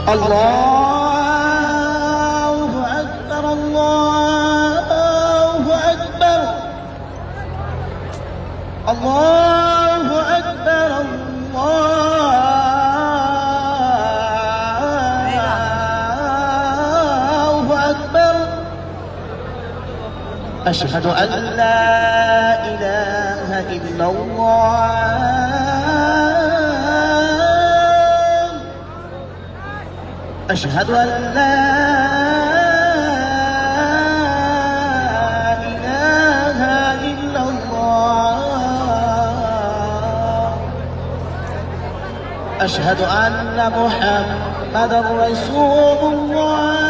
الله أكبر الله أكبر الله أكبر الله أكبر أشهد أن لا إله إلا الله أشهد أن لا إله إلا الله أشهد أن محمدا رسول الله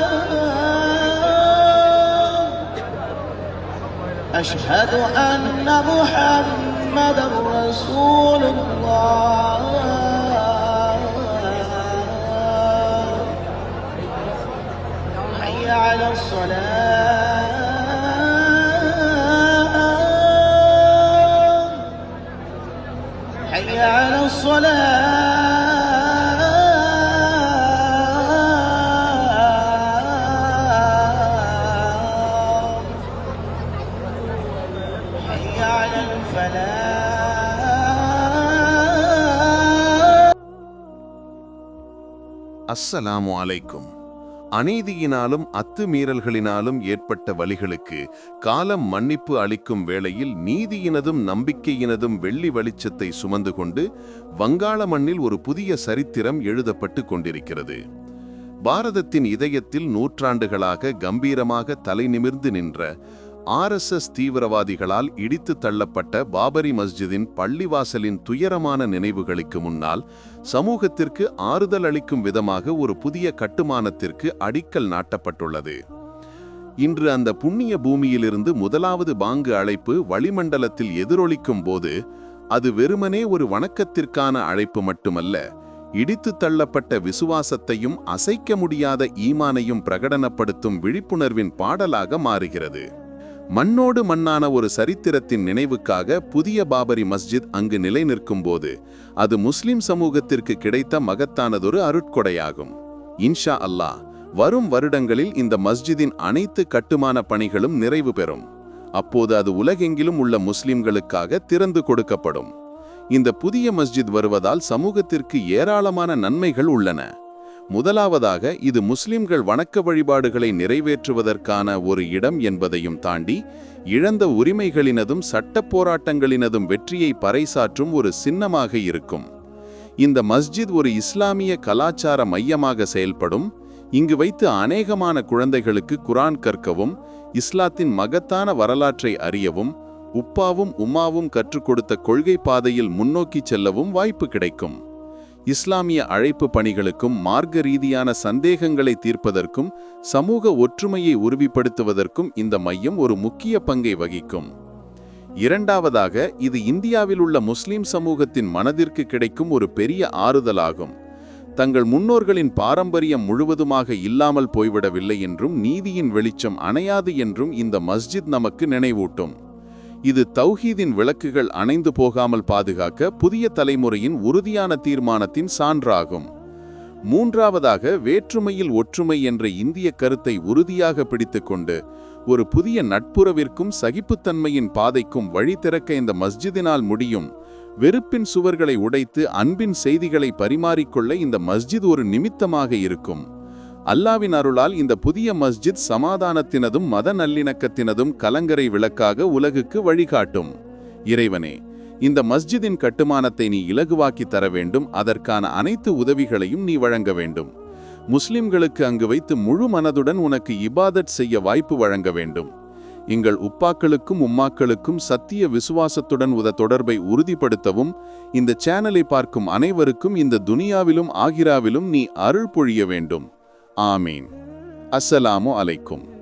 أشهد أن محمدا رسول الله حي على الصلاة حي على الصلاة حي على الفلاح. அஸ்ஸலாமு அலைக்கும். அநீதியினாலும் அத்துமீறல்களினாலும் ஏற்பட்ட வலிகளுக்கு காலம் மன்னிப்பு அளிக்கும் வேளையில் நீதியினதும் நம்பிக்கையினதும் வெள்ளி வெளிச்சத்தை சுமந்து கொண்டு வங்காள மண்ணில் ஒரு புதிய சரித்திரம் எழுதப்பட்டு கொண்டிருக்கிறது. பாரதத்தின் இதயத்தில் நூற்றாண்டுகளாக கம்பீரமாக தலைநிமிர்ந்து நின்ற RSS தீவிரவாதிகளால் இடித்து தள்ளப்பட்ட பாபரி மஸ்ஜிதின் பள்ளிவாசலின் துயரமான நினைவுகளுக்கு முன்னால் சமூகத்திற்கு ஆறுதல் அளிக்கும் விதமாக ஒரு புதிய கட்டுமானத்திற்கு அடிக்கல் நாட்டப்பட்டுள்ளது. இன்று அந்த புண்ணிய பூமியிலிருந்து முதலாவது பாங்கு அழைப்பு வளிமண்டலத்தில் எதிரொலிக்கும் போது அது வெறுமனே ஒரு வணக்கத்திற்கான அழைப்பு மட்டுமல்ல, இடித்து தள்ளப்பட்ட விசுவாசத்தையும் அசைக்க முடியாத ஈமானையும் பிரகடனப்படுத்தும் விழிப்புணர்வின் பாடலாக மாறுகிறது. மண்ணோடு மண்ணான ஒரு சரித்திரத்தின் நினைவுக்காக புதிய பாபரி மஸ்ஜித் அங்கு நிலை நிற்கும் போது அது முஸ்லிம் சமூகத்திற்கு கிடைத்த மகத்தானதொரு அருட்கொடையாகும். இன்ஷா அல்லாஹ் வரும் வருடங்களில் இந்த மஸ்ஜிதின் அனைத்து கட்டுமான பணிகளும் நிறைவு பெறும். அப்போது அது உலகெங்கிலும் உள்ள முஸ்லிம்களுக்காக திறந்து கொடுக்கப்படும். இந்த புதிய மஸ்ஜித் வருவதால் சமூகத்திற்கு ஏராளமான நன்மைகள் உள்ளன. முதலாவதாக இது முஸ்லிம்கள் வணக்க வழிபாடுகளை நிறைவேற்றுவதற்கான ஒரு இடம் என்பதையும் தாண்டி இழந்த உரிமைகளினதும் சட்ட போராட்டங்களினதும் வெற்றியை பறைசாற்றும் ஒரு சின்னமாக இருக்கும். இந்த மஸ்ஜித் ஒரு இஸ்லாமிய கலாச்சார மையமாக செயல்படும். இங்கு வைத்து அநேகமான குழந்தைகளுக்கு குர்ஆன் கற்கவும் இஸ்லாத்தின் மகத்தான வரலாற்றை அறியவும் உப்பாவும் உம்மாவும் கற்றுக் கொடுத்த கொள்கை பாதையில் முன்னோக்கி செல்லவும் வாய்ப்பு கிடைக்கும். இஸ்லாமிய அழைப்பு பணிகளுக்கும் மார்க்க ரீதியான சந்தேகங்களை தீர்ப்பதற்கும் சமூக ஒற்றுமையை உறுதிப்படுத்துவதற்கும் இந்த மையம் ஒரு முக்கிய பங்கை வகிக்கும். இரண்டாவதாக, இது இந்தியாவில் உள்ள முஸ்லிம் சமூகத்தின் மனதிற்கு கிடைக்கும் ஒரு பெரிய ஆறுதலாகும். தங்கள் முன்னோர்களின் பாரம்பரியம் முழுவதுமாக இல்லாமல் போய்விடவில்லை என்றும் நீதியின் வெளிச்சம் அணையாது என்றும் இந்த மஸ்ஜித் நமக்கு நினைவூட்டும். இது தௌஹீதின் விளக்குகள் அணைந்து போகாமல் பாதுகாக்க புதிய தலைமுறையின் உறுதியான தீர்மானத்தின் சான்றாகும். மூன்றாவதாக, வேற்றுமையில் ஒற்றுமை என்ற இந்திய கருத்தை உறுதியாக பிடித்துக்கொண்டு ஒரு புதிய நட்புறவிற்கும் சகிப்புத்தன்மையின் பாதைக்கும் வழி திறக்க இந்த மஸ்ஜிதினால் முடியும். வெறுப்பின் சுவர்களை உடைத்து அன்பின் செய்திகளை பரிமாறிக்கொள்ள இந்த மஸ்ஜித் ஒரு நிமித்தமாக இருக்கும். அல்லாவின் அருளால் இந்த புதிய மஸ்ஜித் சமாதானத்தினதும் மத நல்லிணக்கத்தினதும் கலங்கரை விளக்காக உலகுக்கு வழிகாட்டும். இறைவனே, இந்த மஸ்ஜிதின் கட்டுமானத்தை நீ இலகுவாக்கி தர வேண்டும். அதற்கான அனைத்து உதவிகளையும் நீ வழங்க வேண்டும். முஸ்லிம்களுக்கு அங்கு வைத்து முழு மனதுடன் உனக்கு இபாதத் செய்ய வாய்ப்பு வழங்க வேண்டும். எங்கள் உப்பாக்களுக்கும் உம்மாக்களுக்கும் சத்திய விசுவாசத்துடன் தொடர்பை உறுதிப்படுத்தவும் இந்த சேனலை பார்க்கும் அனைவருக்கும் இந்த துனியாவிலும் ஆகிராவிலும் நீ அருள் பொழிய வேண்டும். ஆமீன். அஸ்ஸலாமு அலைக்கும்.